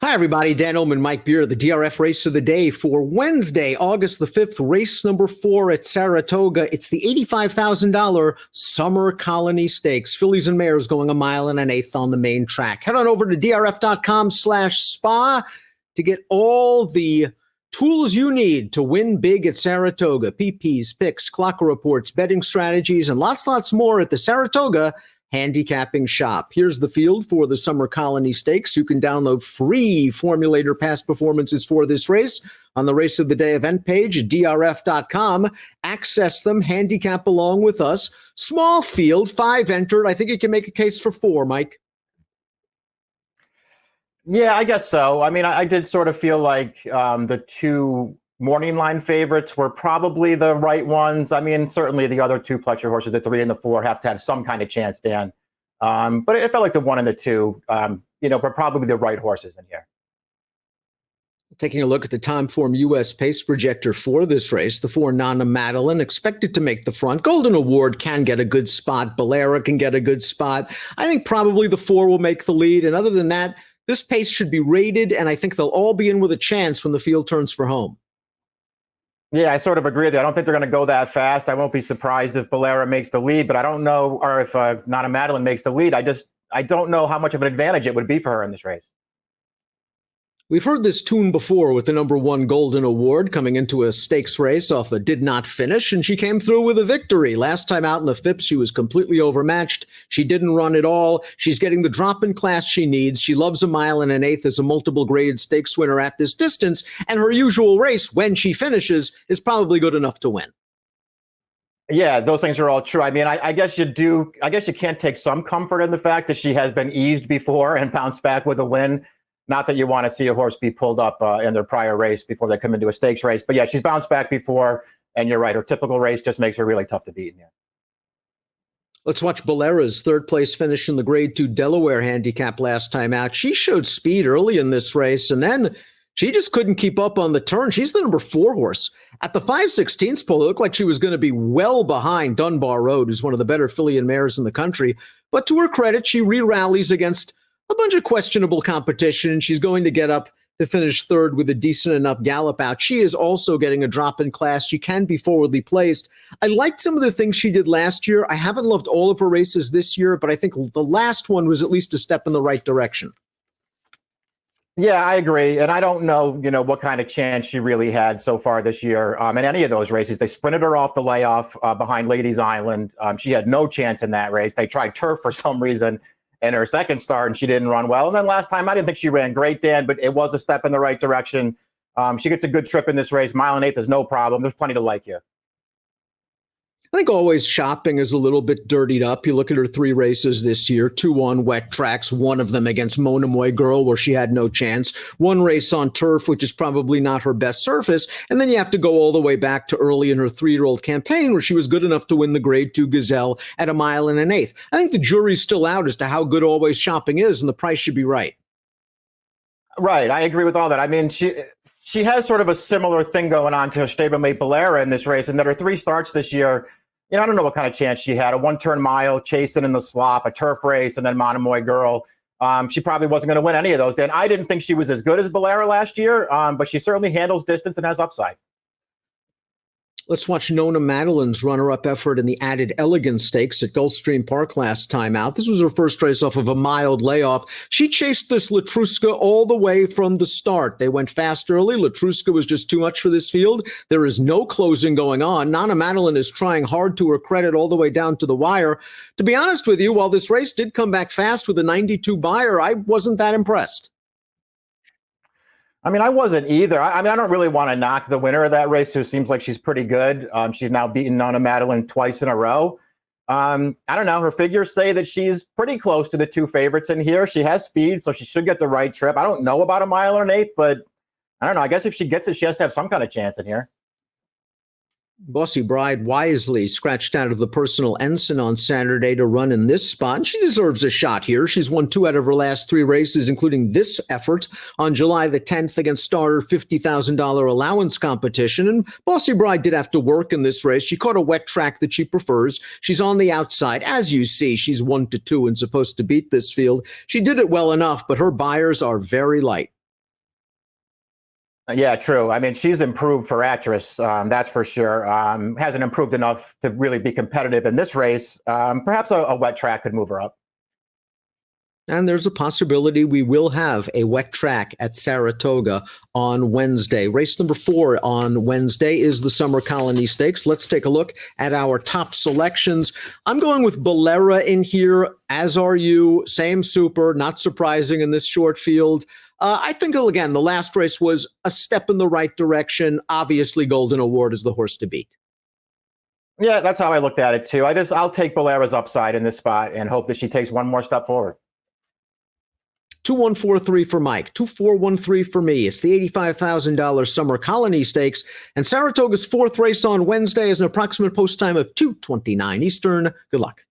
Hi, everybody. Dan Illman, Mike Beer, the DRF race of the day for Wednesday, August the 5th, race number 4 at Saratoga. It's the $85,000 Summer Colony Stakes. Fillies and mares going 1 1/8 on the main track. Head on over to drf.com/spa to get all the tools you need to win big at Saratoga. PPs, picks, clock reports, betting strategies, and lots more at the Saratoga Handicapping Shop. Here's the field for the Summer Colony Stakes. You can download free formulator past performances for this race on the Race of the Day event page at drf.com. Access them, handicap along with us. Small field, 5 entered. I think you can make a case for 4, Mike. Yeah, I guess so. I mean, I did sort of feel like the 2 morning line favorites were probably the right ones. I mean, certainly the other 2 Pletcher horses, the 3 and the 4, have to have some kind of chance, Dan. But it felt like the 1 and the 2, were probably the right horses in here. Taking a look at the time form U.S. pace projector for this race, the 4 Nana Madeline expected to make the front. Golden Award can get a good spot. Bolera can get a good spot. I think probably the 4 will make the lead. And other than that, this pace should be rated, and I think they'll all be in with a chance when the field turns for home. Yeah, I sort of agree with you. I don't think they're going to go that fast. I won't be surprised if Bolera makes the lead, but I don't know, or if Nana Madeline makes the lead. I don't know how much of an advantage it would be for her in this race. We've heard this tune before with the number 1 Golden Award coming into a stakes race off a did not finish, and she came through with a victory. Last time out in the FIPS, she was completely overmatched. She didn't run at all. She's getting the drop in class she needs. She loves 1 1/8 as a multiple graded stakes winner at this distance, and her usual race, when she finishes, is probably good enough to win. Yeah, those things are all true. I mean, I guess you can't take some comfort in the fact that she has been eased before and bounced back with a win. Not that you want to see a horse be pulled up in their prior race before they come into a stakes race. But yeah, she's bounced back before, and you're right. Her typical race just makes her really tough to beat. Yeah. Let's watch Bolera's 3rd place finish in the Grade 2 Delaware handicap last time out. She showed speed early in this race, and then she just couldn't keep up on the turn. She's the number 4 horse. At the 5/16 pole, it looked like she was going to be well behind Dunbar Road, who's one of the better filly and mares in the country. But to her credit, she re-rallies against a bunch of questionable competition, and she's going to get up to finish 3rd with a decent enough gallop out. She is also getting a drop in class. She can be forwardly placed. I liked some of the things she did last year. I haven't loved all of her races this year, but I think the last one was at least a step in the right direction. Yeah, I agree. And I don't know, what kind of chance she really had so far this year in any of those races. They sprinted her off the layoff behind Ladies Island. She had no chance in that race. They tried turf for some reason in her 2nd start, and she didn't run well. And then last time, I didn't think she ran great, Dan, but it was a step in the right direction. She gets a good trip in this race. 1 1/8 is no problem. There's plenty to like here. I think always shopping is a little bit dirtied up. You look at her 3 races this year, 2 on wet tracks, 1 of them against Monomoy Girl, where she had no chance, 1 race on turf, which is probably not her best surface. And then you have to go all the way back to early in her 3-year-old campaign, where she was good enough to win the Grade 2 Gazelle at 1 1/8. I think the jury's still out as to how good always shopping is, and the price should be right. Right. I agree with all that. I mean, she has sort of a similar thing going on to her stablemate Bolera in this race, and that her 3 starts this year, I don't know what kind of chance she had. A 1-turn mile, chasing in the slop, a turf race, and then Monomoy Girl. She probably wasn't going to win any of those. Dan, I didn't think she was as good as Bolera last year, but she certainly handles distance and has upside. Let's watch Nona Madeline's runner-up effort in the Added Elegance Stakes at Gulfstream Park last time out. This was her first race off of a mild layoff. She chased this Latruska all the way from the start. They went fast early. Latruska was just too much for this field. There is no closing going on. Nona Madeline is trying hard to her credit all the way down to the wire. To be honest with you, while this race did come back fast with a 92 buyer, I wasn't that impressed. I mean, I wasn't either. I don't really want to knock the winner of that race, who seems like she's pretty good. She's now beaten Nona Madeline twice in a row. I don't know. Her figures say that she's pretty close to the 2 favorites in here. She has speed, so she should get the right trip. I don't know about 1 1/8, but I don't know. I guess if she gets it, she has to have some kind of chance in here. Bossy Bride wisely scratched out of the personal ensign on Saturday to run in this spot, and she deserves a shot here. She's won 2 out of her last 3 races, including this effort on July the 10th against starter $50,000 allowance competition. And Bossy Bride did have to work in this race. She caught a wet track that she prefers. She's on the outside. As you see, she's 1-2 and supposed to beat this field. She did it well enough, but her buyers are very light. Yeah, true. I mean, she's improved for actress, that's for sure. Hasn't improved enough to really be competitive in this race. Perhaps a wet track could move her up. And there's a possibility we will have a wet track at Saratoga on Wednesday. Race number 4 on Wednesday is the Summer Colony Stakes. Let's take a look at our top selections. I'm going with Bolera in here, as are you. Same super, not surprising in this short field. I think, again, the last race was a step in the right direction. Obviously, Golden Award is the horse to beat. Yeah, that's how I looked at it too. I'll take Bolera's upside in this spot and hope that she takes one more step forward. 2143 for Mike, 2413 for me. It's the $85,000 Summer Colony Stakes, and Saratoga's 4th race on Wednesday is an approximate post time of 2:29 Eastern. Good luck.